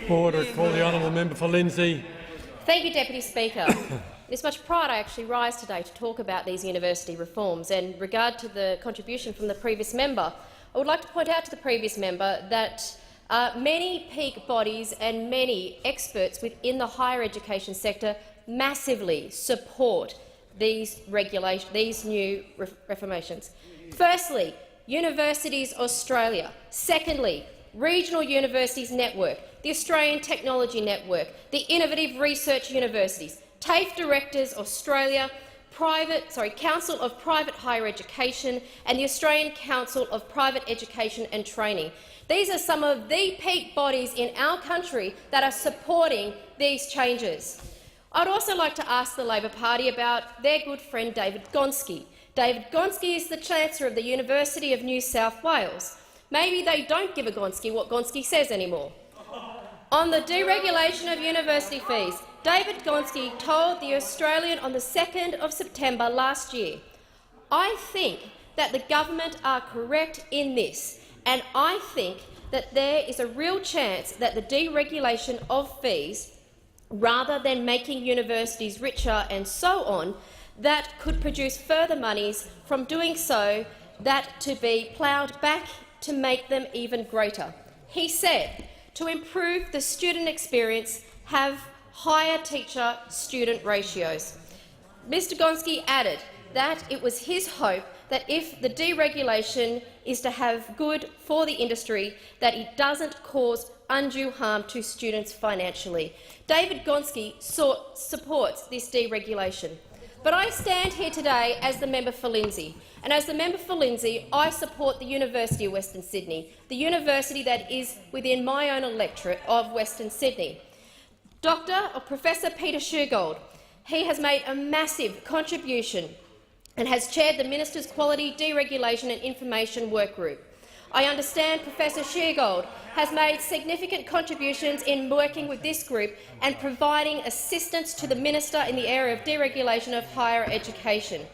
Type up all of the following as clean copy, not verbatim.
Order. Call the honourable member for Lindsay. Thank you, Deputy Speaker. It's much pride I actually rise today to talk about these university reforms. And in regard to the contribution from the previous member, I would like to point out to the previous member that many peak bodies and many experts within the higher education sector massively support these new reformations. Firstly, Universities Australia. Secondly, Regional Universities Network, the Australian Technology Network, the Innovative Research Universities, TAFE Directors Australia, Council of Private Higher Education and the Australian Council of Private Education and Training. These are some of the peak bodies in our country that are supporting these changes. I'd also like to ask the Labor Party about their good friend David Gonski. David Gonski is the Chancellor of the University of New South Wales. Maybe they don't give a Gonski what Gonski says anymore. On the deregulation of university fees, David Gonski told The Australian on the 2nd of September last year, "I think that the government are correct in this, and I think that there is a real chance that the deregulation of fees, rather than making universities richer and so on, that could produce further monies from doing so that to be ploughed back to make them even greater." He said, to improve the student experience, have higher teacher-student ratios. Mr Gonski added that it was his hope that if the deregulation is to have good for the industry, that it doesn't cause undue harm to students financially. David Gonski supports this deregulation. But I stand here today as the member for Lindsay, and as the member for Lindsay, I support the University of Western Sydney, the university that is within my own electorate of Western Sydney. Professor Peter Shergold, he has made a massive contribution and has chaired the Minister's Quality, Deregulation and Information Work Group. I understand Professor Shergold has made significant contributions in working with this group and providing assistance to the Minister in the area of deregulation of higher education.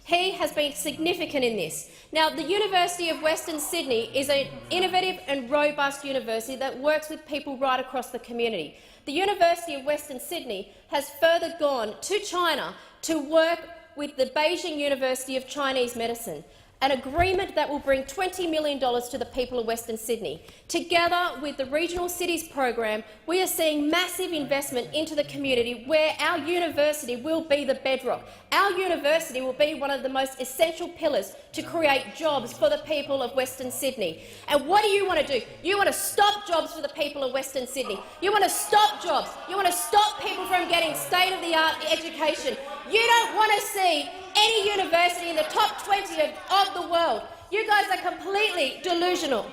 He has been significant in this. Now, the University of Western Sydney is an innovative and robust university that works with people right across the community. The University of Western Sydney has further gone to China to work with the Beijing University of Chinese Medicine, an agreement that will bring $20 million to the people of Western Sydney. Together with the Regional Cities program, we are seeing massive investment into the community where our university will be the bedrock. Our university will be one of the most essential pillars to create jobs for the people of Western Sydney. And what do you want to do? You want to stop jobs for the people of Western Sydney. You want to stop jobs. You want to stop people from getting state-of-the-art education. You don't want to see any university in the top 20 of the world. You guys are completely delusional.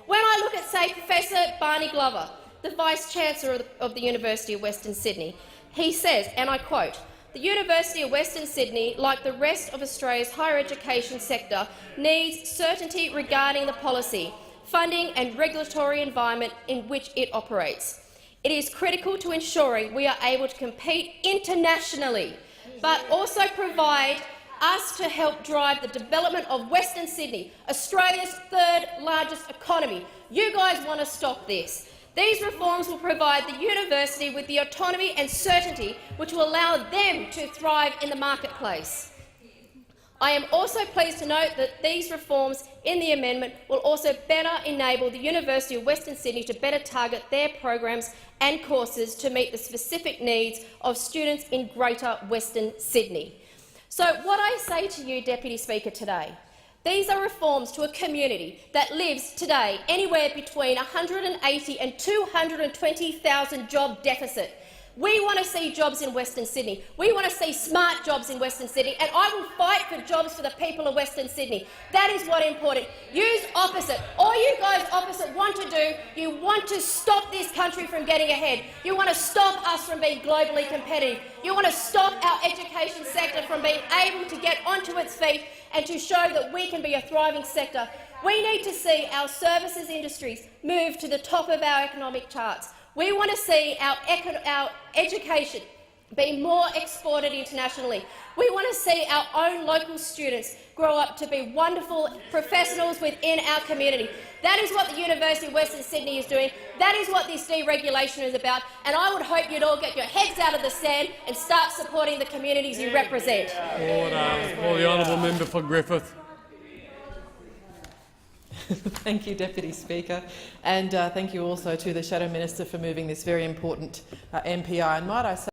When I look at, say, Professor Barney Glover, the Vice-Chancellor of the University of Western Sydney, he says, and I quote, "The University of Western Sydney, like the rest of Australia's higher education sector, needs certainty regarding the policy, funding and regulatory environment in which it operates. It is critical to ensuring we are able to compete internationally, but also provide us to help drive the development of Western Sydney, Australia's third largest economy. You guys want to stop this. These reforms will provide the university with the autonomy and certainty which will allow them to thrive in the marketplace. I am also pleased to note that these reforms in the amendment will also better enable the University of Western Sydney to better target their programs and courses to meet the specific needs of students in Greater Western Sydney." So what I say to you, Deputy Speaker, today, these are reforms to a community that lives today anywhere between 180 and 220,000 job deficit. We want to see jobs in Western Sydney. We want to see smart jobs in Western Sydney, and I will fight for jobs for the people of Western Sydney. That is what is important. Use opposite. All you guys opposite want to do, you want to stop this country from getting ahead. You want to stop us from being globally competitive. You want to stop our education sector from being able to get onto its feet and to show that we can be a thriving sector. We need to see our services industries move to the top of our economic charts. We want to see our education be more exported internationally. We want to see our own local students grow up to be wonderful professionals within our community. That is what the University of Western Sydney is doing. That is what this deregulation is about. And I would hope you'd all get your heads out of the sand and start supporting the communities you represent. Order. Call the honourable member for Griffith. Thank you, Deputy Speaker, and thank you also to the Shadow Minister for moving this very important MPI. And might I say